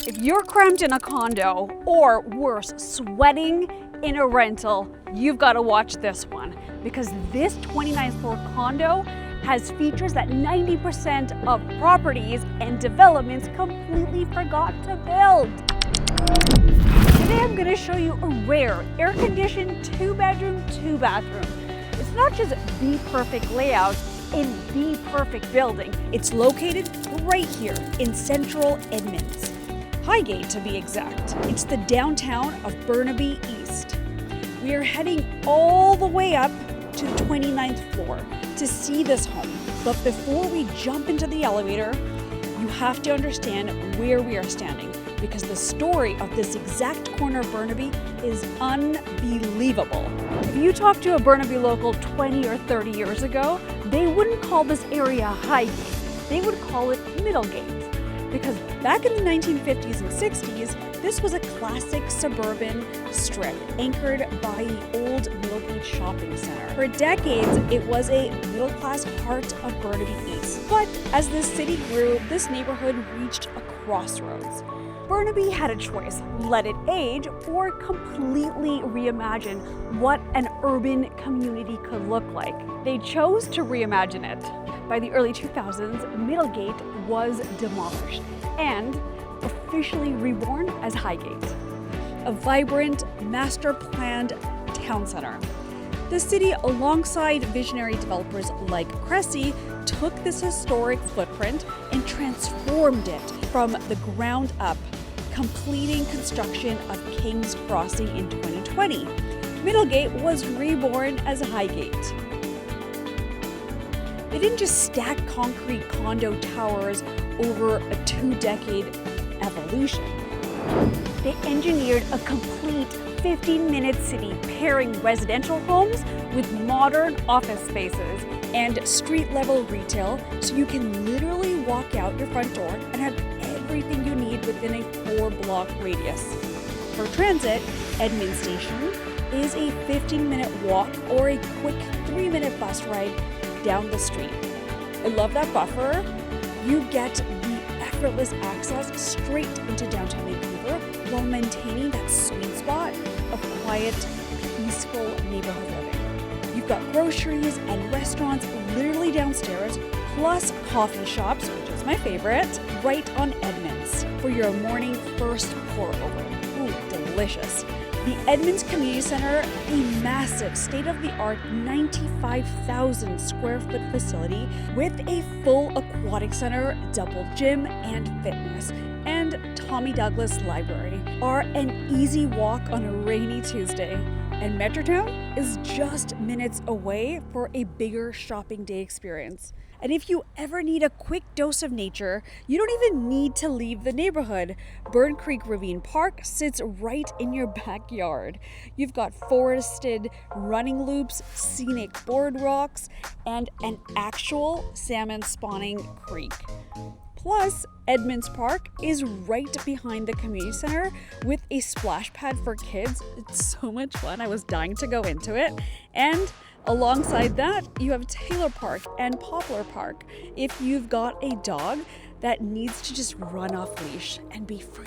If you're cramped in a condo, or worse, sweating in a rental, you've got to watch this one, because this 29th floor condo has features that 90% of properties and developments completely forgot to build. Today I'm going to show you a rare, air-conditioned 2-bedroom, 2-bathroom. It's not just the perfect layout in the perfect building. It's located right here in central Edmonds. Highgate to be exact. It's the downtown of Burnaby East. We are heading all the way up to the 29th floor to see this home. But before we jump into the elevator, you have to understand where we are standing, because the story of this exact corner of Burnaby is unbelievable. If you talk to a Burnaby local 20 or 30 years ago, they wouldn't call this area Highgate. They would call it Middlegate. Because back in the 1950s and 60s, this was a classic suburban strip anchored by the old Middlegate Shopping Center. For decades, it was a middle-class heart of Burnaby East. But as the city grew, this neighborhood reached a crossroads. Burnaby had a choice: let it age or completely reimagine what an urban community could look like. They chose to reimagine it. By the early 2000s, Middlegate was demolished and officially reborn as Highgate, a vibrant, master-planned town center. The city, alongside visionary developers like Cressey, took this historic footprint and transformed it from the ground up, completing construction of King's Crossing in 2020. Middlegate was reborn as Highgate. They didn't just stack concrete condo towers over a 2-decade evolution. They engineered a complete 15-minute city, pairing residential homes with modern office spaces and street-level retail, so you can literally walk out your front door and have everything you need within a 4-block radius. For transit, Edmonds Station is a 15-minute walk or a quick 3-minute bus ride down the street. I love that buffer. You get the effortless access straight into downtown Vancouver while maintaining that sweet spot of quiet, peaceful neighborhood living. You've got groceries and restaurants literally downstairs, plus coffee shops, which is my favorite, right on Edmonds for your morning first pour over. Ooh, delicious. The Edmonds Community Centre, a massive state-of-the-art 95,000 square foot facility with a full aquatic center, double gym and fitness, and Tommy Douglas Library, are an easy walk on a rainy Tuesday. And Metrotown is just minutes away for a bigger shopping day experience. And if you ever need a quick dose of nature, you don't even need to leave the neighborhood. Burn Creek Ravine Park sits right in your backyard. You've got forested running loops, scenic boardwalks, and an actual salmon spawning creek. Plus, Edmonds Park is right behind the community center with a splash pad for kids. It's so much fun. I was dying to go into it. And alongside that, you have Taylor Park and Poplar Park if you've got a dog that needs to just run off leash and be free.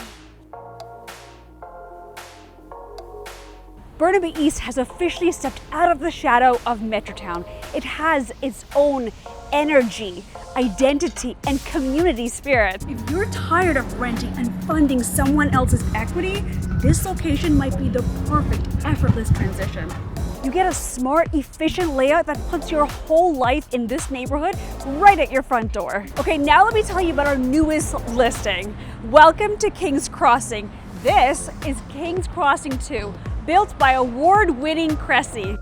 Burnaby East has officially stepped out of the shadow of Metrotown. It has its own energy, identity, and community spirit. If you're tired of renting and funding someone else's equity, this location might be the perfect, effortless transition. You get a smart, efficient layout that puts your whole life in this neighborhood right at your front door. Okay, now let me tell you about our newest listing. Welcome to King's Crossing. This is King's Crossing 2, built by award-winning Cressey.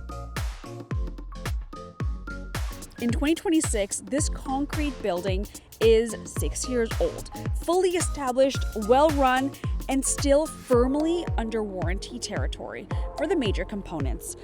In 2026, this concrete building is 6 years old, fully established, well-run, and still firmly under warranty territory for the major components.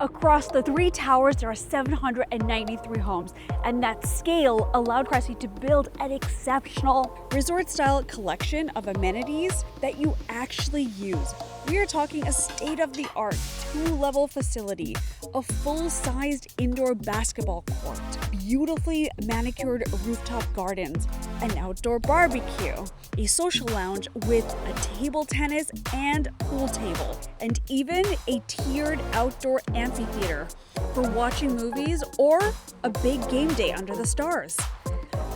Across the 3 towers, there are 793 homes, and that scale allowed Cressey to build an exceptional resort-style collection of amenities that you actually use. We are talking a state-of-the-art 2-level facility, a full-sized indoor basketball court, beautifully manicured rooftop gardens, an outdoor barbecue, a social lounge with a table tennis and pool table, and even a tiered outdoor amphitheater for watching movies or a big game day under the stars.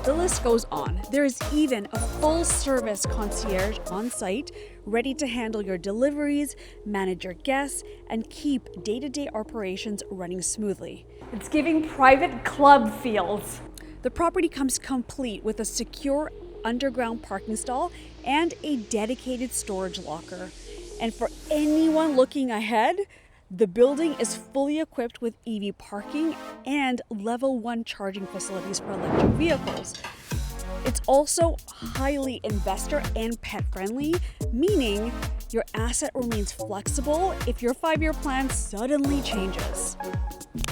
The list goes on. There is even a full-service concierge on site, ready to handle your deliveries, manage your guests, and keep day-to-day operations running smoothly. It's giving private club feels. The property comes complete with a secure underground parking stall and a dedicated storage locker. And for anyone looking ahead, the building is fully equipped with EV parking and level 1 charging facilities for electric vehicles. It's also highly investor and pet friendly, meaning your asset remains flexible if your 5-year plan suddenly changes.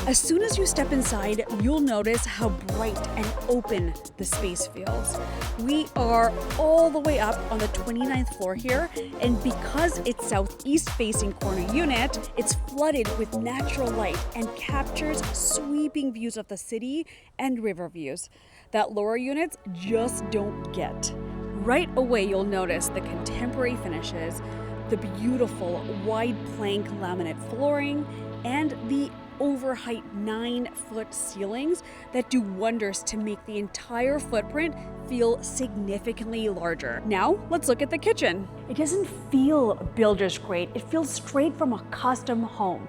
As soon as you step inside, you'll notice how bright and open the space feels. We are all the way up on the 29th floor here, and because it's southeast facing corner unit, it's flooded with natural light and captures sweeping views of the city and river views that lower units just don't get. Right away, you'll notice the contemporary finishes, the beautiful wide plank laminate flooring, and the overheight 9-foot ceilings that do wonders to make the entire footprint feel significantly larger. Now, let's look at the kitchen. It doesn't feel builder's grade. It feels straight from a custom home.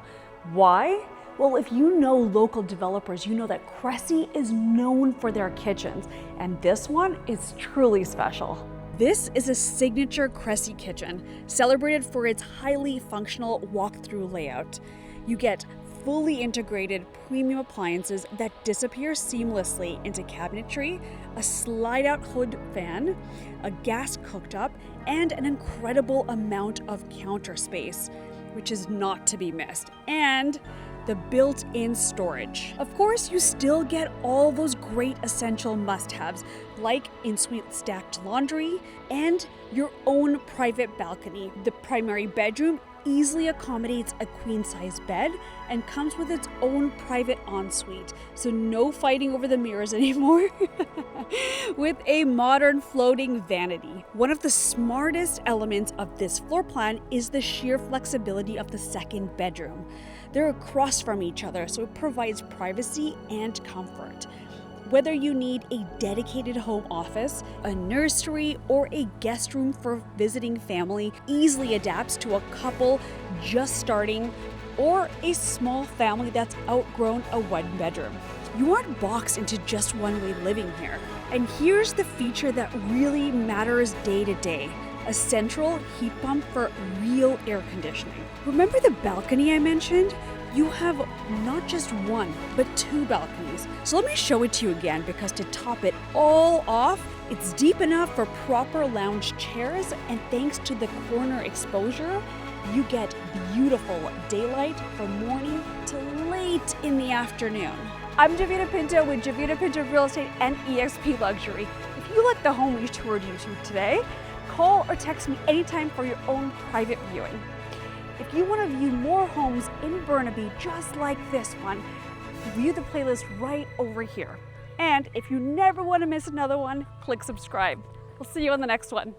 Why? Well, if you know local developers, you know that Cressey is known for their kitchens, and this one is truly special. This is a signature CresseyKitchen, celebrated for its highly functional walk-through layout. You get fully integrated premium appliances that disappear seamlessly into cabinetry, a slide-out hood fan, a gas cooktop, and an incredible amount of counter space, which is not to be missed, and the built-in storage. Of course, you still get all those great essential must-haves like ensuite stacked laundry and your own private balcony. The primary bedroom easily accommodates a queen-size bed and comes with its own private ensuite, so no fighting over the mirrors anymore. With a modern floating vanity. One of the smartest elements of this floor plan is the sheer flexibility of the second bedroom. They're across from each other, so it provides privacy and comfort. Whether you need a dedicated home office, a nursery, or a guest room for visiting family, easily adapts to a couple just starting or a small family that's outgrown a 1-bedroom. You aren't boxed into just one-way living here. And here's the feature that really matters day to day: a central heat pump for real air conditioning. Remember the balcony I mentioned? You have not just one, but 2 balconies. So let me show it to you again, because to top it all off, it's deep enough for proper lounge chairs, and thanks to the corner exposure, you get beautiful daylight from morning to late in the afternoon. I'm Javita Pinto with Javita Pinto Real Estate and EXP Luxury. If you like the home we toured you to today, call or text me anytime for your own private viewing. If you want to view more homes in Burnaby just like this one, view the playlist right over here. And if you never want to miss another one, click subscribe. We'll see you on the next one.